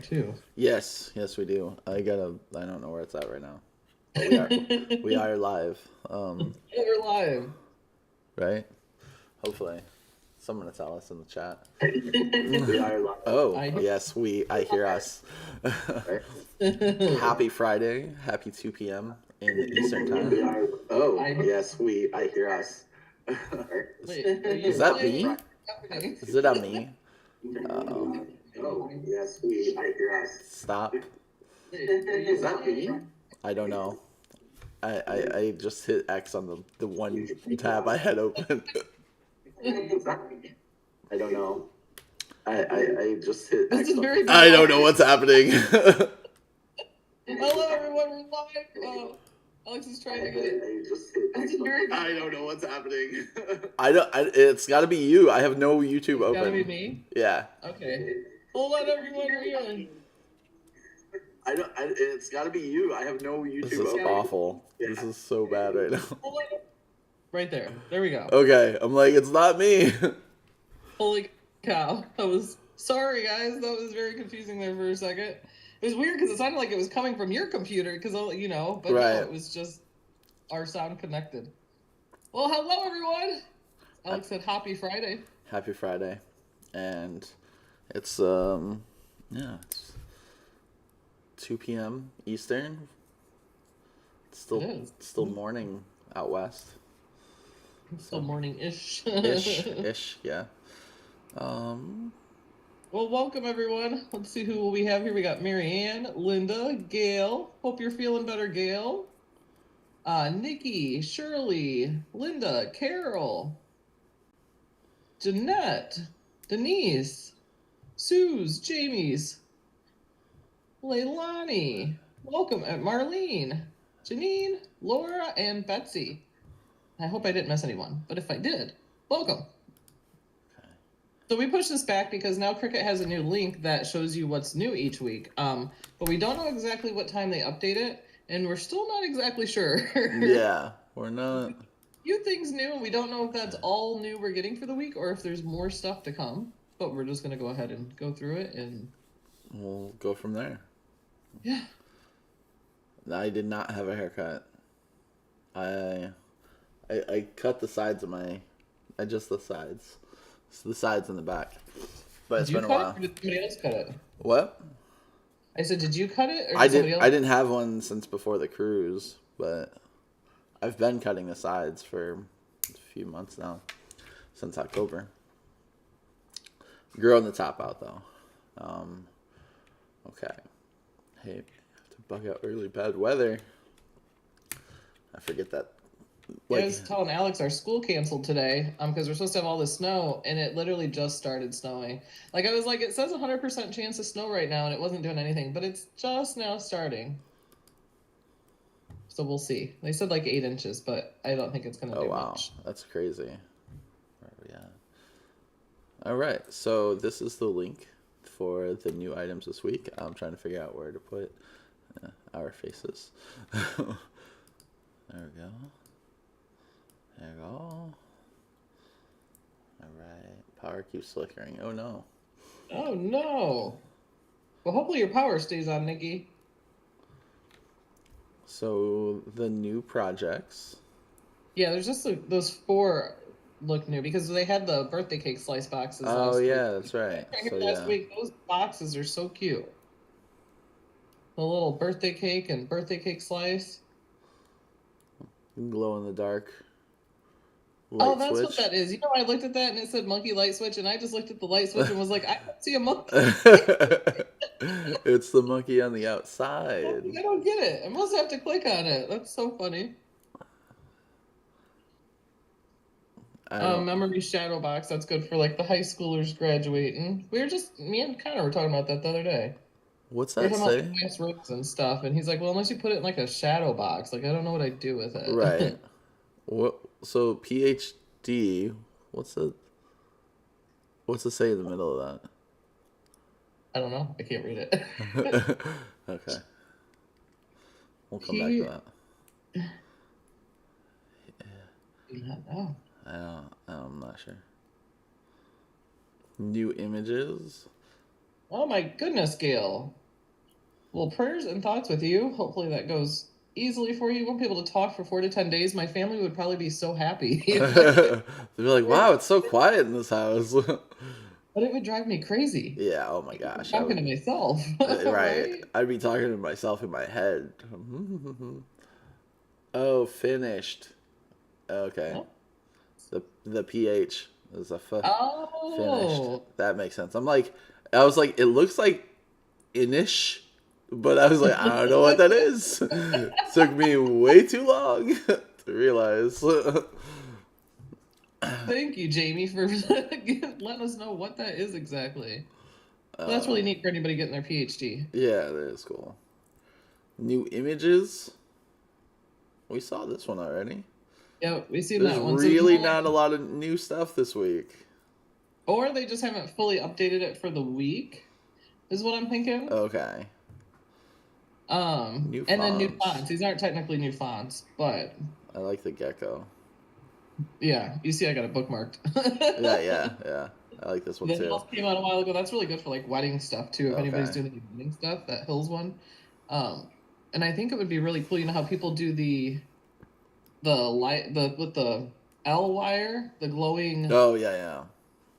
too. Yes, yes, we do. I don't know where it's at right now. But we are live. We're live. Right? Hopefully, someone to tell us in the chat. We are live. Oh, I yes, I hear us. Happy Friday. Happy 2 p.m. in Eastern Time. I hear us. Wait, are you Is that playing? me? Is it on me? I hear us. Stop. Is that me? I don't know. I just hit X on the one tab I had open. I don't know. I just hit This X is on- very I don't know what's happening. Hello, everyone. We're live. Oh, Alex is trying to get it. I just hit This is very I don't know what's happening. It's got to be you. I have no YouTube open. Gotta be me. Yeah. Okay. Hold on, everyone. We're on. It's got to be you. I have no YouTube This is open. awful. This is so bad right now. Hold on. Right there. There we go. Okay, I'm like, it's not me. Holy cow. That was sorry, guys. That was very confusing there for a second. It was weird because it sounded like it was coming from your computer because, but Right. no, it was just our sound connected. Well, hello, everyone. Alex said happy Friday. Happy Friday. And it's, it's 2 p.m. Eastern. It's It is. still morning out west. Still morning-ish. Ish, yeah. Well, welcome, everyone. Let's see who we have here. We got Marianne, Linda, Gail. Hope you're feeling better, Gail. Nikki, Shirley, Linda, Carol, Jeanette, Denise, Suze, Jamie's, Leilani. Welcome, Marlene, Janine, Laura, and Betsy. I hope I didn't miss anyone, but if I did, welcome. Okay. So we pushed this back because now Cricut has a new link that shows you what's new each week. But we don't know exactly what time they update it, and we're still not exactly sure. Yeah, we're not. A few things new, and we don't know if that's all new we're getting for the week or if there's more stuff to come. But we're just gonna go ahead and go through it, and We'll go from there. yeah. I did not have a haircut. I cut the sides of just the sides. So the sides and the back. But it's Did you been a cut while. it, or did somebody else cut it? What? I said, did you cut it, or I did somebody else? I didn't have one since before the cruise, but I've been cutting the sides for a few months now, since October. Growing the top out though. Okay. Hey, I have to bug out early. Bad weather. I forget that. I was telling Alex our school canceled today because we're supposed to have all the snow, and it literally just started snowing. Like, I was like, it says 100% chance of snow right now, and it wasn't doing anything, but it's just now starting. So we'll see. They said like 8 inches, but I don't think it's going to do much. That's crazy. Where are we at? All right, so this is the link for the new items this week. I'm trying to figure out where to put our faces. There we go. There we go. All right. Power keeps flickering. Oh, no. Oh, no. Well, hopefully your power stays on, Nikki. So, the new projects. Yeah, there's just those 4 look new because they had the birthday cake slice boxes last week. That's right. So, last week, those boxes are so cute. The little birthday cake and birthday cake slice. Glow in the dark. Oh, that's what that is. I looked at that and it said monkey light switch, and I just looked at the light switch and was like, I don't see a monkey. It's the monkey on the outside. I don't get it. I must have to click on it. That's so funny. Memory shadow box. That's good for like the high schoolers graduating. Me and Connor were talking about that the other day. What's that say? About class rooms and stuff, and he's like, well, unless you put it in like a shadow box, like I don't know what I'd do with it. Right. What? So PhD. What's it say in the middle of that? I don't know. I can't read it. Okay. We'll come back to that. No. I'm not sure. New images. Oh my goodness, Gail. Well, prayers and thoughts with you. Hopefully that goes easily for you. You won't be able to talk for 4 to 10 days. My family would probably be so happy. They'd be like, wow, it's so quiet in this house. But it would drive me crazy. Yeah, oh my I'm gosh. I talking would, to myself, right. right? I'd be talking to myself in my head. Oh, finished. Okay. Oh. The PH is a finished. Oh. That makes sense. I was like, it looks like inish, but I was like, I don't know what that is. Took me way too long to realize. Thank you, Jamie, for letting us know what that is exactly. That's really neat for anybody getting their PhD. Yeah, that is cool. New images. We saw this one already. Yeah, we've seen There's that one. really not a lot of new stuff this week. Or they just haven't fully updated it for the week, is what I'm thinking. Okay. New and then new fonts. fonts. These aren't technically new fonts, but I like the gecko. yeah, you see, I got it bookmarked. Yeah. I like this one The too. Hills came out a while ago. That's really good for like wedding stuff too. If anybody's Okay. doing any wedding stuff, that Hills one. And I think it would be really cool. You know how people do the light with the L wire, the glowing. Oh yeah.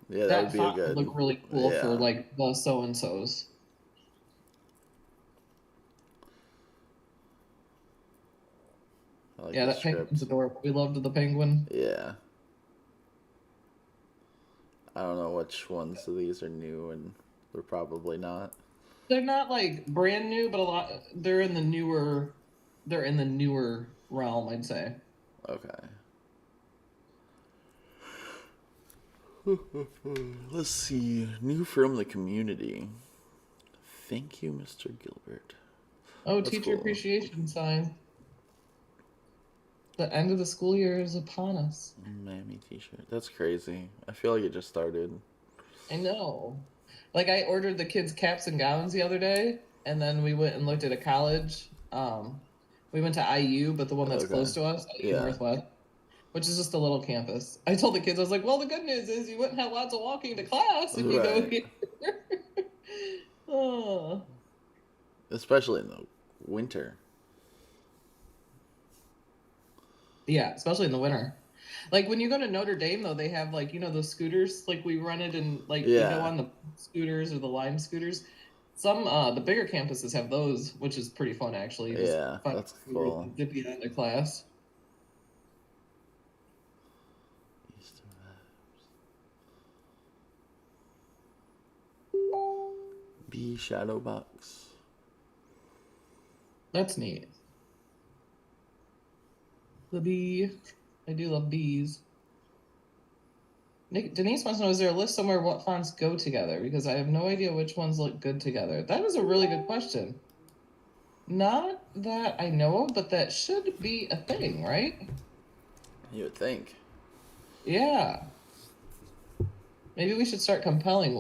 Yeah, that would be a font good. would look really cool Yeah. for like the so and so's. I like Yeah, the that penguin's script. adorable. We loved the penguin. Yeah. I don't know which ones of these are new and they're probably not. They're not like brand new, but a lot. They're in the newer. They're in the newer realm, I'd say. Okay. Let's see. New from the community. Thank you, Mr. Gilbert. Oh, That's teacher cool. appreciation sign. The end of the school year is upon us. Mammy t-shirt. That's crazy. I feel like it just started. I know. Like I ordered the kids' caps and gowns the other day, and then we went and looked at a college. We went to IU, but the one that's close to us, IU Northwest, which is just a little campus. I told the kids, I was like, well, the good news is you wouldn't have lots of walking to class if you go here. Oh. Especially in the winter. Yeah, especially in the winter. Like when you go to Notre Dame, though, they have like, you know, those scooters, like we run it and like you go on the scooters or the Lime scooters. Some the bigger campuses have those, which is pretty fun actually. Yeah, that's cool. Dip you into class. Bee shadow box. That's neat. The bee. I do love bees. Denise wants to know, is there a list somewhere what fonts go together? Because I have no idea which ones look good together. That is a really good question. Not that I know of, but that should be a thing, right? You would think. Yeah. Maybe we should start compiling,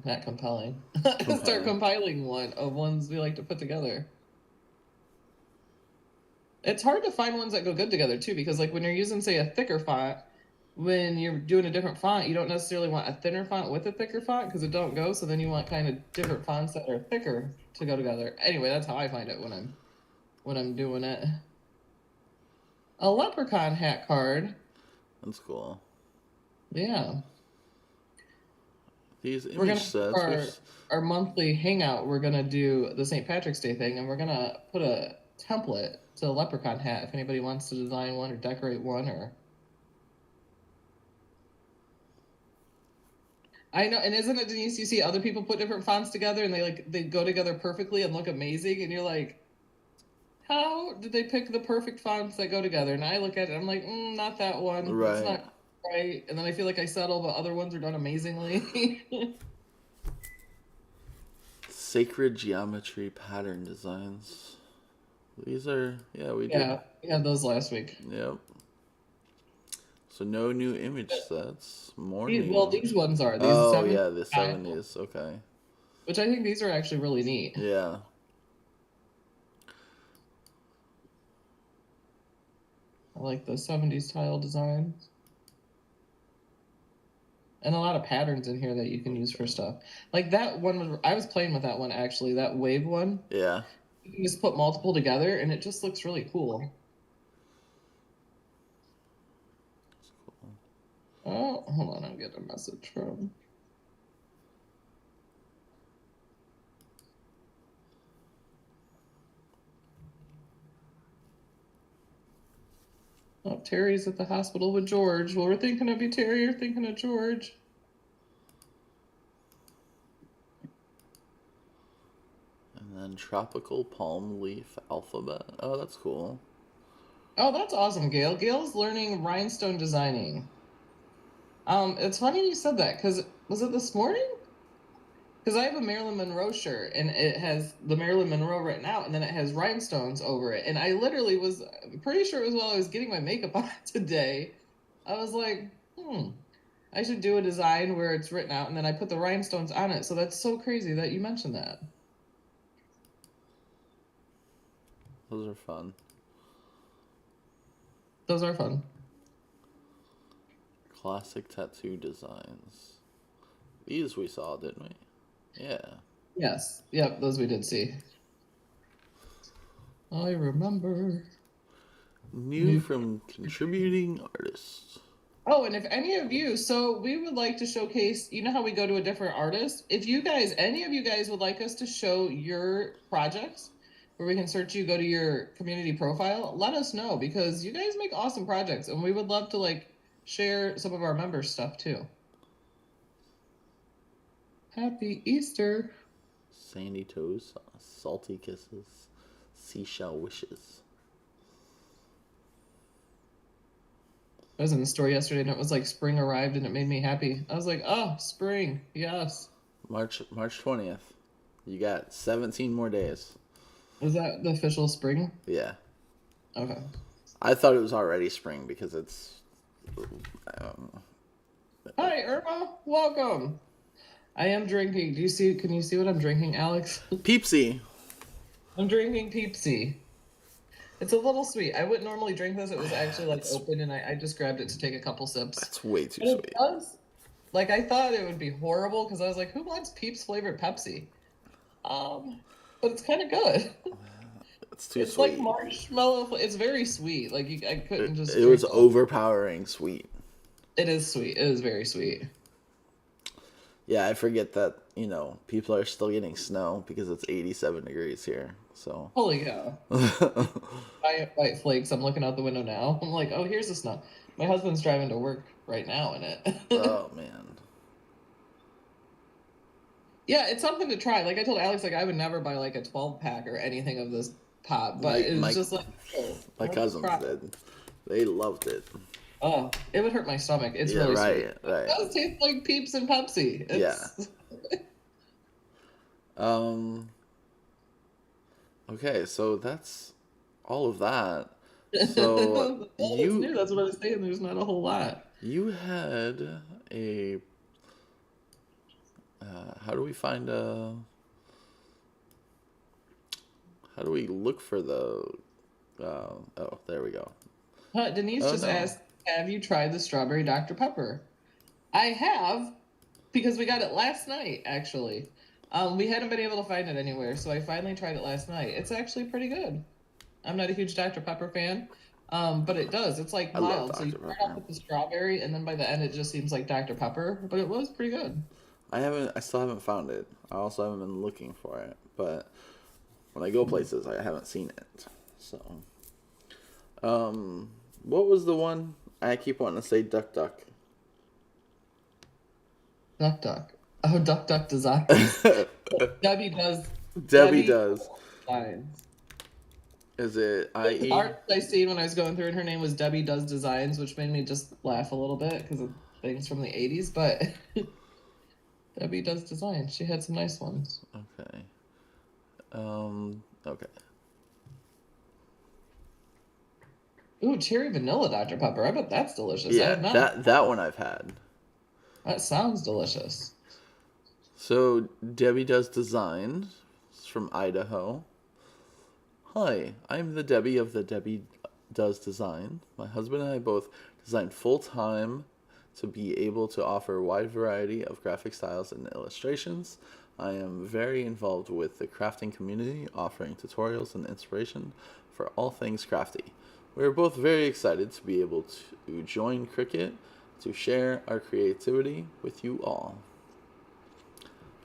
not compelling. Start compiling one of ones we like to put together. It's hard to find ones that go good together too, because like when you're using, say, a thicker font, when you're doing a different font, you don't necessarily want a thinner font with a thicker font because it don't go. So then you want kind of different fonts that are thicker to go together. Anyway, that's how I find it when I'm doing it. A leprechaun hat card. That's cool. Yeah. These image sets. Our monthly hangout, we're gonna do the St. Patrick's Day thing, and we're gonna put a template to a leprechaun hat if anybody wants to design one or decorate one or. I know, and isn't it, Denise? You see other people put different fonts together, and they go together perfectly and look amazing, and you're like, how did they pick the perfect fonts that go together? And I look at it, I'm like, not that one. Right. It's not right. And then I feel like I settle, but other ones are done amazingly. Sacred geometry pattern designs. These are, we did. Yeah, we had those last week. Yep. So no new image sets. More Well, these ones are. These the 70s. Okay. Which I think these are actually really neat. Yeah. I like the 70s tile designs. And a lot of patterns in here that you can use for stuff. Like that one, I was playing with that one actually, that wave one. Yeah. You can just put multiple together and it just looks really cool. Oh, hold on, I'm getting a message from. Oh, Terry's at the hospital with George. Well, we're thinking of you, Terry. You're thinking of George. And then tropical palm leaf alphabet. Oh, that's cool. Oh, that's awesome, Gail. Gail's learning rhinestone designing. It's funny you said that because was it this morning? Because I have a Marilyn Monroe shirt and it has the Marilyn Monroe written out and then it has rhinestones over it. And I literally was pretty sure it was while I was getting my makeup on today. I was like, I should do a design where it's written out and then I put the rhinestones on it. So that's so crazy that you mentioned that. Those are fun. Those are fun. Classic tattoo designs. These we saw, didn't we? Yeah. Yes. Yep, those we did see. I remember. New from contributing artists. Oh, and if any of you, so we would like to showcase, you know how we go to a different artist? If you guys, any of you guys would like us to show your projects, where we can search you, go to your community profile, let us know because you guys make awesome projects and we would love to like share some of our members' stuff too. Happy Easter. Sandy toes, salty kisses, seashell wishes. I was in the store yesterday and it was like spring arrived and it made me happy. I was like, oh, spring, yes. March 20th. You got 17 more days. Was that the official spring? Yeah. Okay. I thought it was already spring because it's... Hi, Irma. Welcome. I am drinking. Can you see what I'm drinking, Alex? Peepsy. I'm drinking Peepsy. It's a little sweet. I wouldn't normally drink this. It was actually like open and I just grabbed it to take a couple sips. That's way too But sweet. it does, like I thought it would be horrible because I was like, who wants Peeps flavored Pepsi? But it's kind of good. It's too It's sweet. like marshmallow. It's very sweet. Like I couldn't just. It was drink overpowering sweet. It is sweet. It is very sweet. Yeah, I forget that, people are still getting snow because it's 87 degrees here. So. Holy cow. Giant white flakes. I'm looking out the window now. I'm like, oh, here's the snow. My husband's driving to work right now in it. Oh, man. Yeah, it's something to try. Like I told Alex, like I would never buy like a 12-pack or anything of this pop, but it was just like, my cousins did. They loved it. Oh, it would hurt my stomach. It's really sweet. Right. It does taste like Peeps and Pepsi. It's... Yeah. Okay, so that's all of that. So that's what I was saying. There's not a whole lot. You had a. How do we find a? How do we look for the? Oh, there we go. Denise just asked, have you tried the strawberry Dr. Pepper? I have, because we got it last night, actually. We hadn't been able to find it anywhere, so I finally tried it last night. It's actually pretty good. I'm not a huge Dr. Pepper fan, but it does. It's like mild. So you start off with the strawberry, and then by the end, it just seems like Dr. Pepper, but it was pretty good. I still haven't found it. I also haven't been looking for it, but when I go places, I haven't seen it. So, what was the one? I keep wanting to say Duck Duck. Duck Duck. Oh, Duck Duck Design. Debbie does. Designs. Is it IE? The art I seen when I was going through, and her name was Debbie Does Designs, which made me just laugh a little bit because of things from the 80s, but Debbie Does Designs. She had some nice ones. Okay. Okay. Ooh, cherry vanilla Dr. Pepper. I bet that's delicious. Yeah, that one I've had. That sounds delicious. So, Debbie Does Design from Idaho. Hi, I'm the Debbie of the Debbie Does Design. My husband and I both design full-time to be able to offer a wide variety of graphic styles and illustrations. I am very involved with the crafting community, offering tutorials and inspiration for all things crafty. We are both very excited to be able to join Cricut to share our creativity with you all.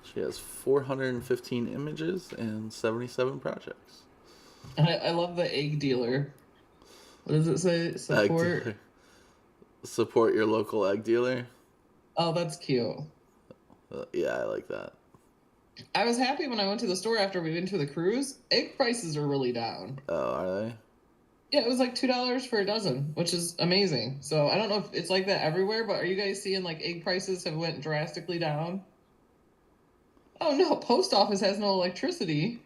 She has 415 images and 77 projects. I love the egg dealer. What does it say? Egg Support. dealer. Support your local egg dealer. Oh, that's cute. Yeah, I like that. I was happy when I went to the store after we went to the cruise. Egg prices are really down. Oh, are they? Yeah, it was like $2 for a dozen, which is amazing. So I don't know if it's like that everywhere, but are you guys seeing like egg prices have went drastically down? Oh no, post office has no electricity.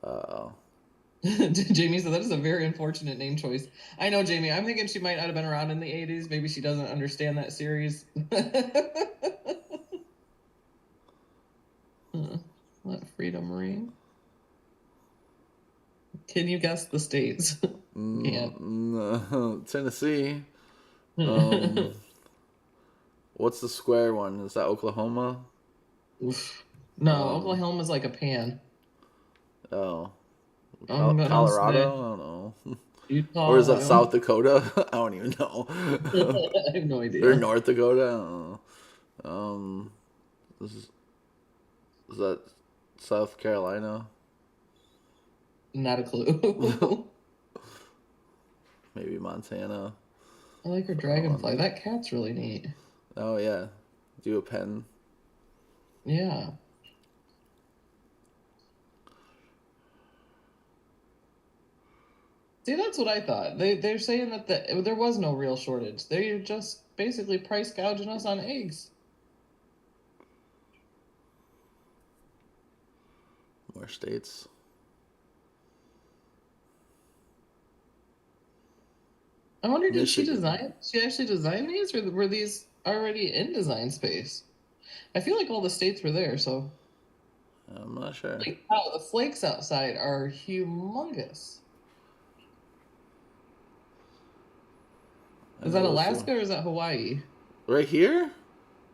Oh. Jamie said that is a very unfortunate name choice. I know, Jamie. I'm thinking she might not have been around in the 80s. Maybe she doesn't understand that series. What Freedom Ring? Can you guess the states? No, Tennessee. What's the square one? Is that Oklahoma? Oof. No, Oklahoma's like a pan. Oh. I'm Colorado? gonna say I don't know. Utah, Or is that Wyoming. South Dakota? I don't even know. I have no idea. Or North Dakota? I don't know. Is that South Carolina? Not a clue. Maybe Montana. I like her dragonfly. That cat's really neat. Oh, yeah. Do a pen. Yeah. See, that's what I thought. They're saying that there was no real shortage. They're just basically price gouging us on eggs. More states. I wonder, did she Michigan. actually design these, or were these already in Design Space? I feel like all the states were there, so. I'm not sure. Like, wow, the flakes outside are humongous. Is that Alaska or is that Hawaii? Right here?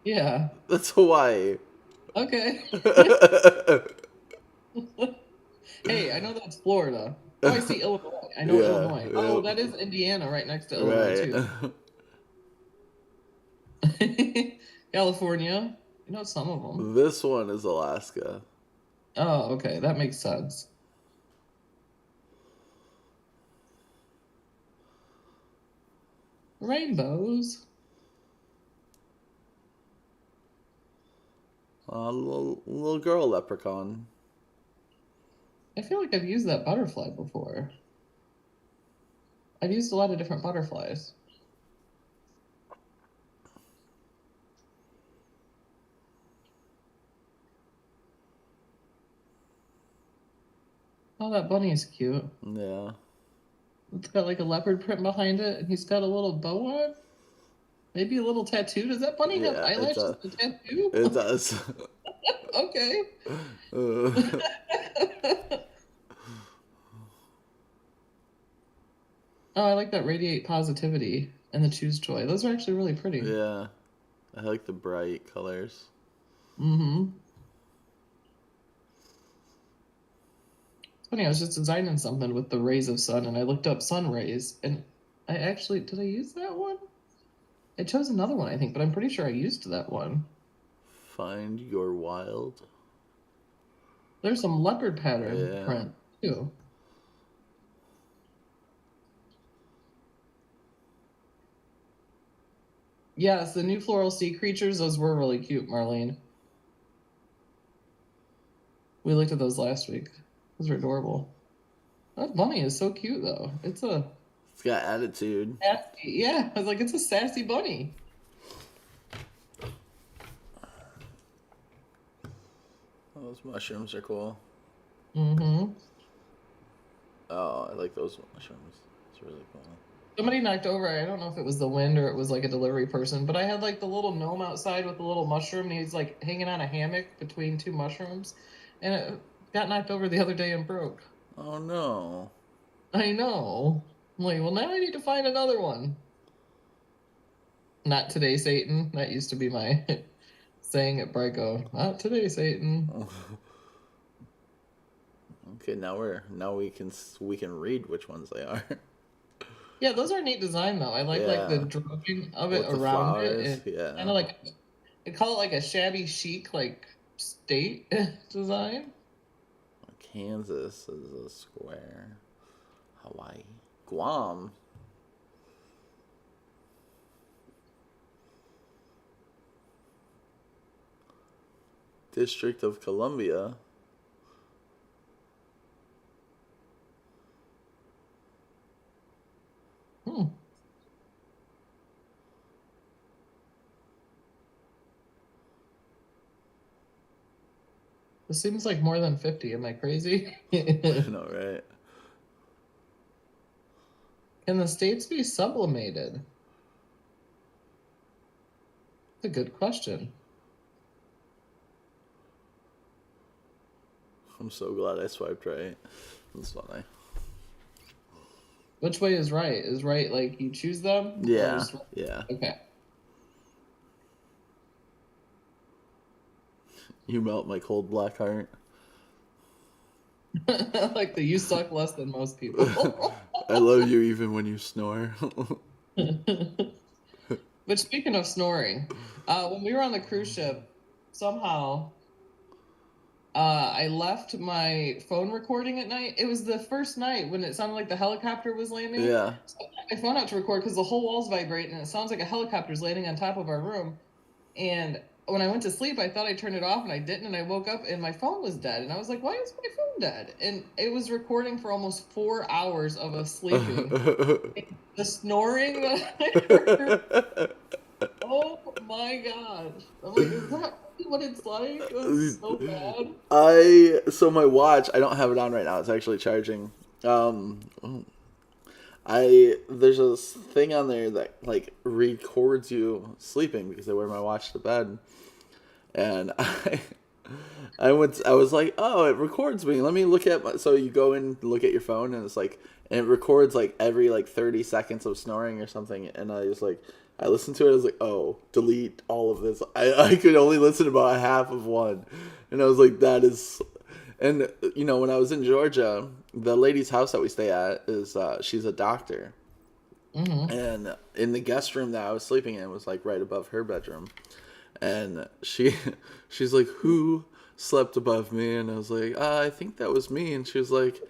Yeah. That's Hawaii. Okay. Hey, I know that's Florida. Oh, I see Illinois. I know Illinois. Oh, that is Indiana right next to Illinois, too. California. You know some of them. This one is Alaska. Oh, okay. That makes sense. Rainbows. Little girl leprechaun. I feel like I've used that butterfly before. I've used a lot of different butterflies. Oh, that bunny is cute. Yeah. It's got like a leopard print behind it, and he's got a little bow on. Maybe a little tattoo. Does that bunny have eyelashes and a tattoo? It does. Okay. Oh, I like that radiate positivity and the choose joy. Those are actually really pretty. Yeah. I like the bright colors. Mm-hmm. It's funny, I was just designing something with the rays of sun, and I looked up sun rays, and I actually, did I use that one? I chose another one, I think, but I'm pretty sure I used that one. Find your wild. There's some leopard pattern print, too. Yes, the new floral sea creatures, those were really cute, Marlene. We looked at those last week. Those were adorable. That bunny is so cute, though. It's got attitude. Sassy, yeah, I was like, it's a sassy bunny. Those mushrooms are cool. Mm-hmm. Oh, I like those mushrooms. It's really cool. Somebody knocked over, I don't know if it was the wind or it was like a delivery person, but I had like the little gnome outside with the little mushroom, and he's like hanging on a hammock between two mushrooms, and it got knocked over the other day and broke. Oh no. I know. I'm like, well, now I need to find another one. Not today, Satan. That used to be my saying at Bryco. Not today, Satan. Okay, now we can read which ones they are. Yeah, those are neat design though. I like the Yeah. drawing of it With the around it. flowers, And yeah. kind of like I call it like a shabby chic like state design. Kansas is a square. Hawaii. Guam. District of Columbia. Hmm. This seems like more than 50. Am I crazy? I know, right? Can the states be sublimated? That's a good question. I'm so glad I swiped right. That's funny. Which way is right? Is right like you choose them? Yeah. Yeah. Okay. You melt my cold black heart. Like the you suck less than most people. I love you even when you snore. But speaking of snoring, when we were on the cruise ship, somehow I left my phone recording at night. It was the first night when it sounded like the helicopter was landing. Yeah. So I got my phone out to record because the whole wall's vibrating and it sounds like a helicopter's landing on top of our room. And when I went to sleep, I thought I turned it off and I didn't. And I woke up and my phone was dead. And I was like, why is my phone dead? And it was recording for almost 4 hours of us sleeping. The snoring that I heard. Oh my gosh. I'm like, is that really what it's like? It was so bad. So my watch, I don't have it on right now. It's actually charging. There's a thing on there that like records you sleeping because I wear my watch to bed, and I was like, oh, it records me. Let me look at my. So you go in and look at your phone, and it's like, and it records like every like 30 seconds of snoring or something. And I was like, I listened to it. I was like, oh, delete all of this. I could only listen to about half of one, and I was like, that is. And you know, when I was in Georgia, the lady's house that we stay at is she's a doctor, and in the guest room that I was sleeping in was like right above her bedroom, and she's like, who slept above me? And I was like, I think that was me. And she was like,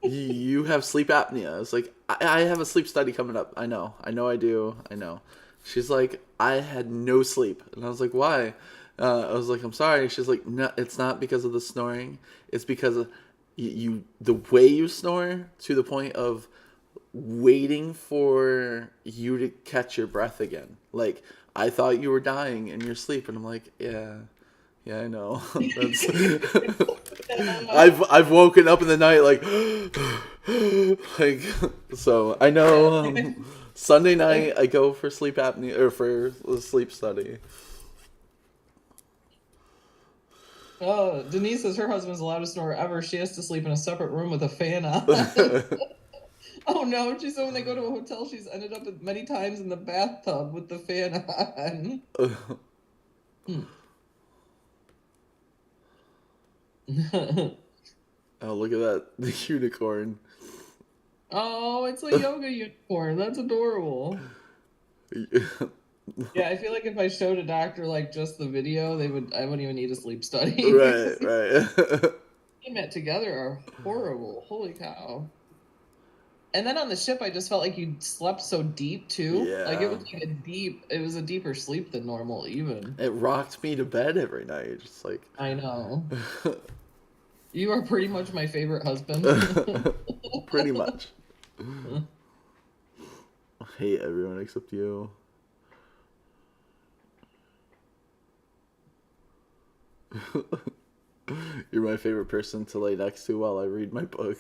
you have sleep apnea. I was like, I have a sleep study coming up. I know I do. I know. She's like, I had no sleep. And I was like, why? I was like, I'm sorry. She's like, no, it's not because of the snoring. It's because of the way you snore to the point of waiting for you to catch your breath again. Like, I thought you were dying in your sleep. And I'm like, yeah, I know. That's I've woken up in the night like like, so I know. Sunday night I go for sleep apnea or for a sleep study. Oh, Denise says her husband's the loudest snorer ever. She has to sleep in a separate room with a fan on. Oh no, she said when they go to a hotel, she's ended up many times in the bathtub with the fan on. Oh, look at that, the unicorn. Oh, it's a yoga unicorn. That's adorable. Yeah, I feel like if I showed a doctor like just the video, I wouldn't even need a sleep study. Right. They met together are horrible. Holy cow. And then on the ship, I just felt like you slept so deep too. Yeah. Like it was a deeper sleep than normal even. It rocked me to bed every night. Just like, I know. You are pretty much my favorite husband. pretty much. I hate everyone except you. You're my favorite person to lay next to while I read my book.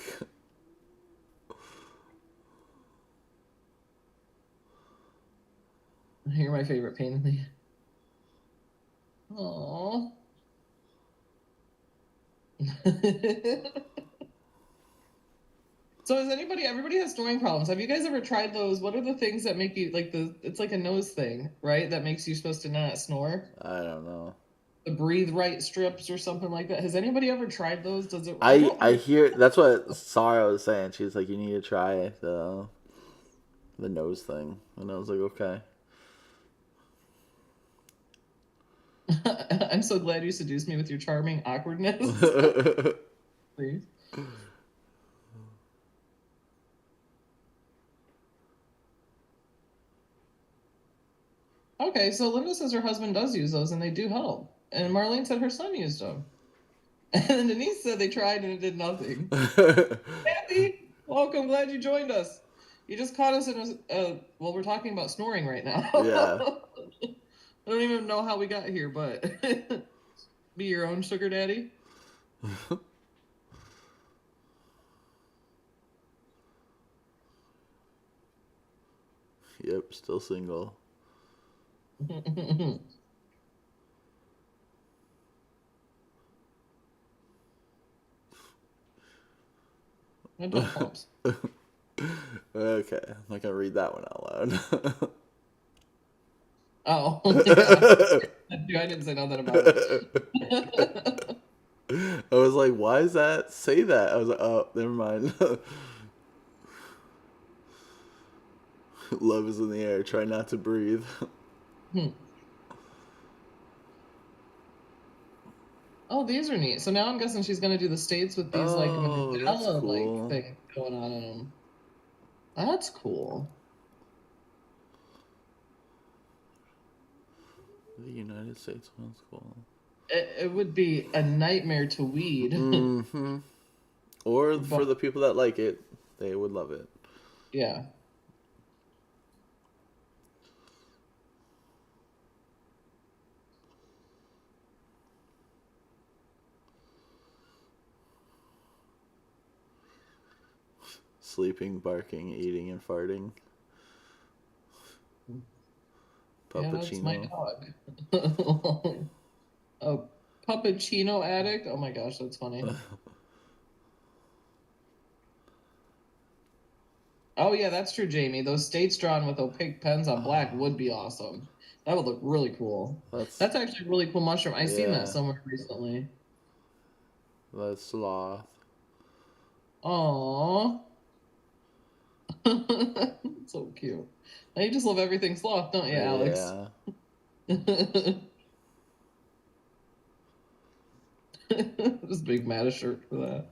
You're my favorite pain in the. Aww. So has everybody has snoring problems. Have you guys ever tried those? What are the things that make you like it's like a nose thing, right? That makes you supposed to not snore? I don't know. The breathe right strips or something like that. Has anybody ever tried those? Does it? I I don't I really. hear that's what Sarah was saying. She's like, you need to try the nose thing, and I was like, okay. I'm so glad you seduced me with your charming awkwardness. Please. Okay, so Linda says her husband does use those and they do help. And Marlene said her son used them. And Denise said they tried and it did nothing. Kathy, welcome. Glad you joined us. You just caught us in well, we're talking about snoring right now. Yeah. I don't even know how we got here, but be your own sugar daddy. Yep, still single. Okay, I'm not gonna read that one out loud. Oh, yeah. I didn't say nothing about it. I was like, why does that say that? I was like, oh, never mind. Love is in the air. Try not to breathe. Oh, these are neat. So now I'm guessing she's gonna do the states with these like that's mandala cool. like thing going on in them. That's cool. The United States one's cool. It would be a nightmare to weed. Mm-hmm. Or for the people that like it, they would love it. Yeah. Sleeping, barking, eating, and farting. Yeah, that's my Puppuccino. dog. A puppuccino addict? Oh my gosh, that's funny. Oh yeah, that's true, Jamie. Those states drawn with opaque pens on black would be awesome. That would look really cool. That's actually a really cool mushroom. I've seen that somewhere recently. That's sloth. Aww. So cute. Now you just love everything sloth, don't you, Alex? Yeah. Just big Mattis shirt for that.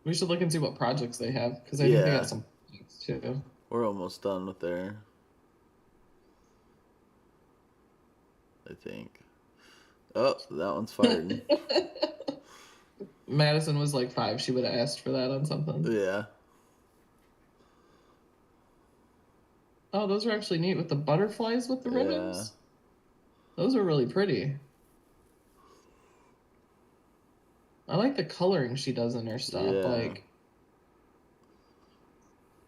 We should look and see what projects they have, because I think they got some projects too. We're almost done with there. I think. Oh, that one's fired. Madison was like 5. She would have asked for that on something. Yeah. Oh, those are actually neat with the butterflies with the ribbons. Those are really pretty. I like the coloring she does in her stuff. Yeah. Like,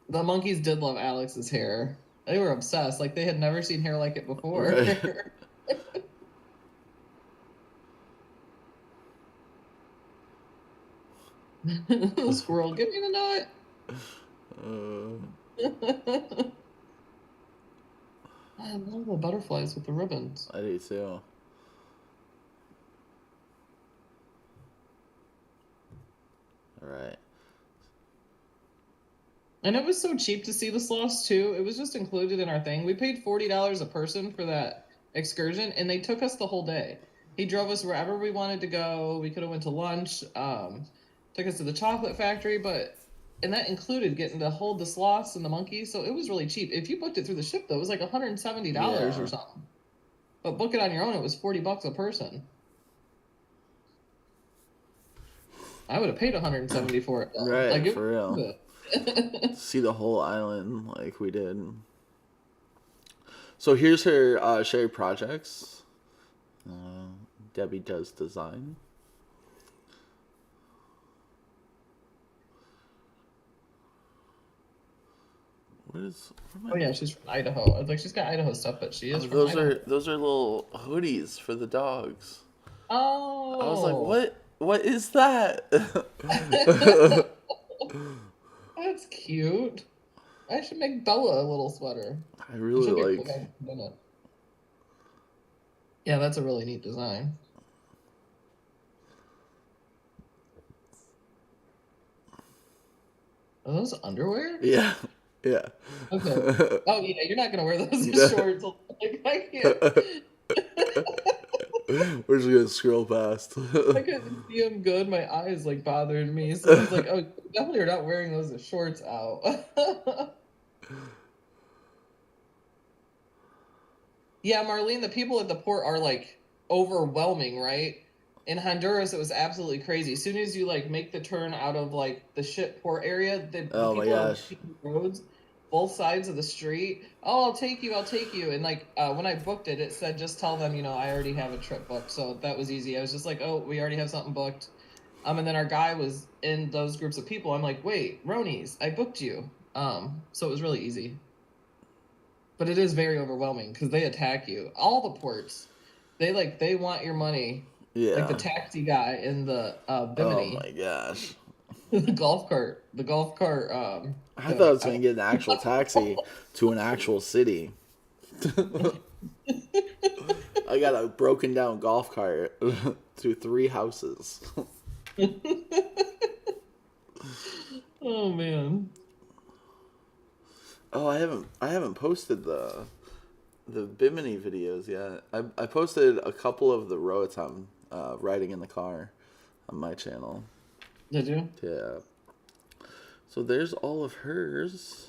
the monkeys did love Alex's hair. They were obsessed. Like, they had never seen hair like it before. Right. Squirrel, give me the nut. I love the butterflies with the ribbons. I do too. All right. And it was so cheap to see the sloths too. It was just included in our thing. We paid $40 a person for that excursion, and they took us the whole day. He drove us wherever we wanted to go. We could have went to lunch. Took us to the chocolate factory, and that included getting to hold the sloths and the monkeys. So it was really cheap. If you booked it through the ship, though, it was like $170 or something. But book it on your own, it was $40 a person. I would have paid $170 for it. Though. Right, like, for real. See the whole island like we did. So here's her shared projects. Debbie does design. What is? What Oh am I? yeah, she's from Idaho. I was like, she's got Idaho stuff, but she is Oh, from Idaho. those are little hoodies for the dogs. I was like, Oh, what? What is that? that's cute. I should make Bella a little sweater. I really She'll be cool. like. Yeah, that's a really neat design. Are those underwear? Yeah, yeah. Okay. Oh yeah, you're not gonna wear those as shorts. Like I can't. We're just gonna scroll past. I couldn't see them good. My eyes like bothered me. So I was like, oh, you definitely are not wearing those as shorts out. Yeah, Marlene, the people at the port are like overwhelming, right? In Honduras, it was absolutely crazy. As soon as you like make the turn out of like the ship port area, the Oh my people are gosh. making roads both sides of the street. Oh, I'll take you. And like when I booked it, it said just tell them, I already have a trip booked. So that was easy. I was just like, oh, we already have something booked. And then our guy was in those groups of people. I'm like, wait, Ronies, I booked you. So it was really easy. But it is very overwhelming because they attack you. All the ports, they want your money. Like the Yeah. taxi guy in the Oh Bimini, my gosh. the golf cart, I thought I was gonna get an actual taxi to an actual city. I got a broken down golf cart to 3 houses. Oh man. Oh, I haven't posted the Bimini videos yet. I posted a couple of the Roatom riding in the car on my channel. Did you? Yeah. So there's all of hers.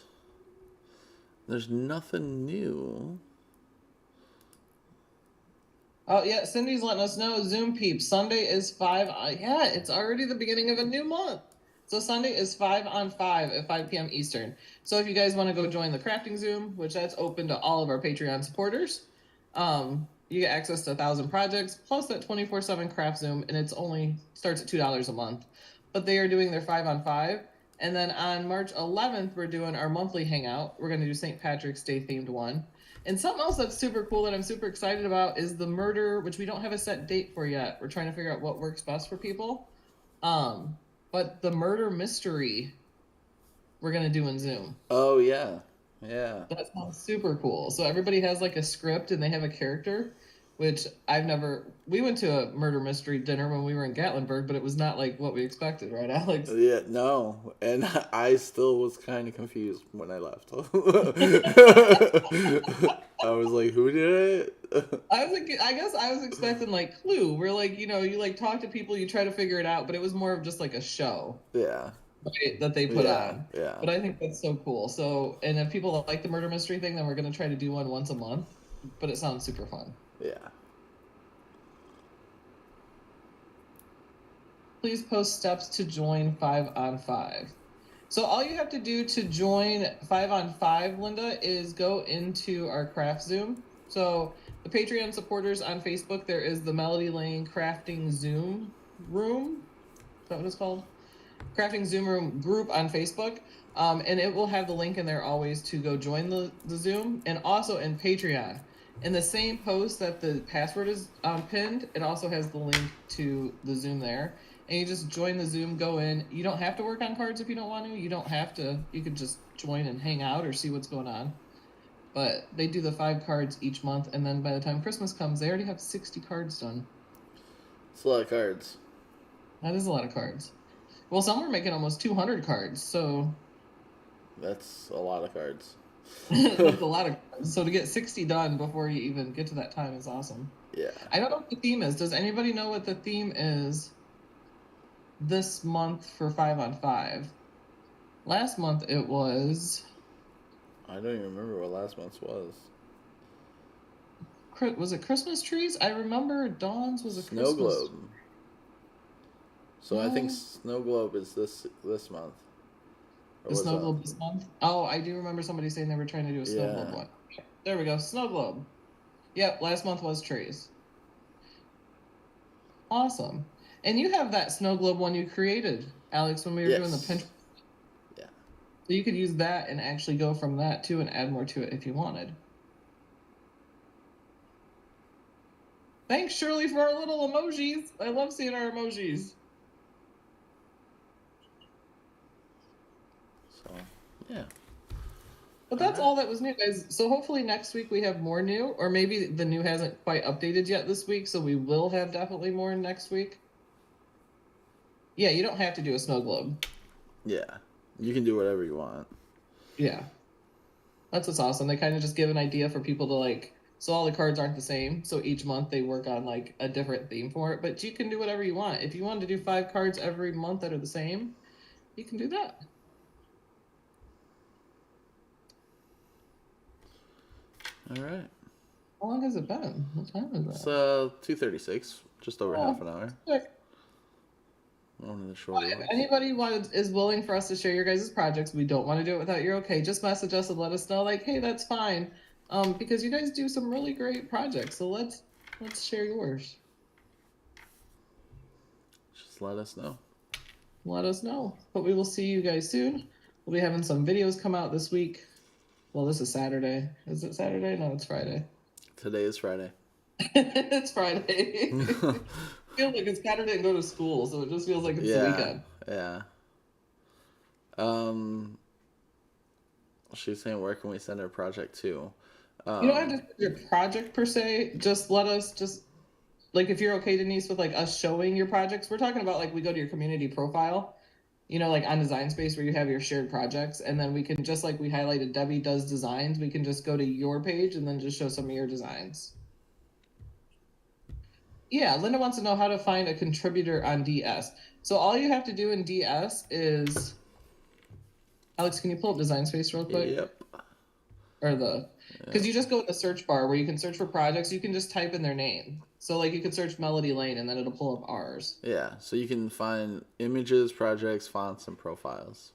There's nothing new. Oh yeah, Cindy's letting us know. Zoom peeps. Sunday is 5. Yeah, it's already the beginning of a new month. So Sunday is 5 on 5 at 5 p.m. Eastern. So if you guys want to go join the crafting Zoom, which that's open to all of our Patreon supporters, you get access to 1,000 projects plus that 24/7 craft Zoom, and it's only starts at $2 a month. But they are doing their 5 on 5, and then on March 11th we're doing our monthly hangout. We're going to do St. Patrick's Day themed one. And something else that's super cool that I'm super excited about is the murder, which we don't have a set date for yet. We're trying to figure out what works best for people. But the murder mystery we're gonna do in Zoom. Oh yeah. Yeah. That sounds super cool. So everybody has like a script and they have a character, which I've never. We went to a murder mystery dinner when we were in Gatlinburg, but it was not like what we expected, right, Alex? Yeah, no. And I still was kind of confused when I left. I was like, who did it? I was like, I guess I was expecting like Clue, where like you like talk to people, you try to figure it out, but it was more of just like a show. Yeah. Right, that they put on. Yeah. But I think that's so cool. So, and if people like the murder mystery thing, then we're going to try to do one once a month. But it sounds super fun. Yeah. Please post steps to join 5 on 5. So all you have to do to join 5 on 5, Linda, is go into our craft Zoom. So the Patreon supporters on Facebook, there is the Melody Lane Crafting Zoom room. Is that what it's called? Crafting Zoom room group on Facebook. And it will have the link in there always to go join the Zoom, and also in Patreon. In the same post that the password is pinned, it also has the link to the Zoom there. And you just join the Zoom, go in. You don't have to work on cards if you don't want to. You don't have to. You could just join and hang out or see what's going on. But they do the 5 cards each month, and then by the time Christmas comes, they already have 60 cards done. It's a lot of cards. That is a lot of cards. Well, some are making almost 200 cards, so... That's a lot of cards. That's a lot of cards. So to get 60 done before you even get to that time is awesome. Yeah. I don't know what the theme is. Does anybody know what the theme is this month for 5 on 5? Last month it was... I don't even remember what last month's was. Was it Christmas trees? I remember Dawn's was a Snow Christmas... globe. So I think Snow Globe is this month. The Snow Globe this month? Oh, I do remember somebody saying they were trying to do a Snow Globe one. There we go, Snow Globe. Yep, last month was trees. Awesome. And you have that Snow Globe one you created, Alex, when we were doing the Pinterest. Yeah. So you could use that and actually go from that too and add more to it if you wanted. Thanks, Shirley, for our little emojis. I love seeing our emojis. So, yeah. But that's all that was new, guys. So hopefully next week we have more new, or maybe the new hasn't quite updated yet this week, so we will have definitely more next week. Yeah, you don't have to do a snow globe. Yeah. You can do whatever you want. Yeah. That's what's awesome. They kind of just give an idea for people to like, so all the cards aren't the same. So each month they work on like a different theme for it, but you can do whatever you want. If you want to do 5 cards every month that are the same, you can do that. All right. How long has it been? What time is It's that? 2:36, just over half an hour. Sick. One of the shorter If ones. anybody is willing for us to share your guys' projects, we don't want to do it without your okay. Just message us and let us know, like, hey, that's fine. Because you guys do some really great projects. So let's share yours. Just let us know. Let us know. But we will see you guys soon. We'll be having some videos come out this week. Well, this is Saturday. Is it Saturday? No, it's Friday. Today is Friday. It's Friday. I feel like it's Saturday and go to school, so it just feels like it's the weekend. Yeah. She's saying, where can we send her project to? You don't have to send your project per se. Just let us like, if you're okay, Denise, with like us showing your projects. We're talking about like we go to your community profile, you know, like on Design Space where you have your shared projects, and then we can just like we highlighted Debbie does designs. We can just go to your page and then just show some of your designs. Yeah, Linda wants to know how to find a contributor on DS. So all you have to do in DS is, Alex, can you pull up Design Space real quick? Yep. Or because you just go in the search bar where you can search for projects. You can just type in their name. So like you could search Melody Lane and then it'll pull up ours. Yeah, so you can find images, projects, fonts, and profiles.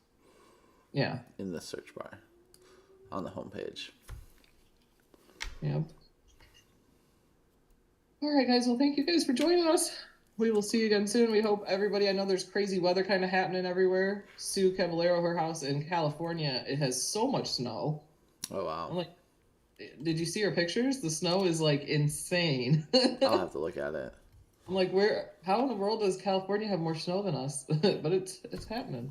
Yeah. In the search bar on the homepage. Yep. All right, guys. Well, thank you guys for joining us. We will see you again soon. We hope everybody, I know there's crazy weather kind of happening everywhere. Sue Caballero, her house in California, it has so much snow. Oh, wow. I'm like, did you see her pictures? The snow is like insane. I'll have to look at it. I'm like, how in the world does California have more snow than us? But it's happening.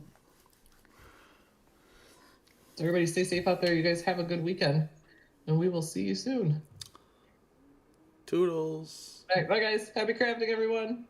So everybody stay safe out there. You guys have a good weekend. And we will see you soon. Toodles. All right, bye guys. Happy crafting, everyone.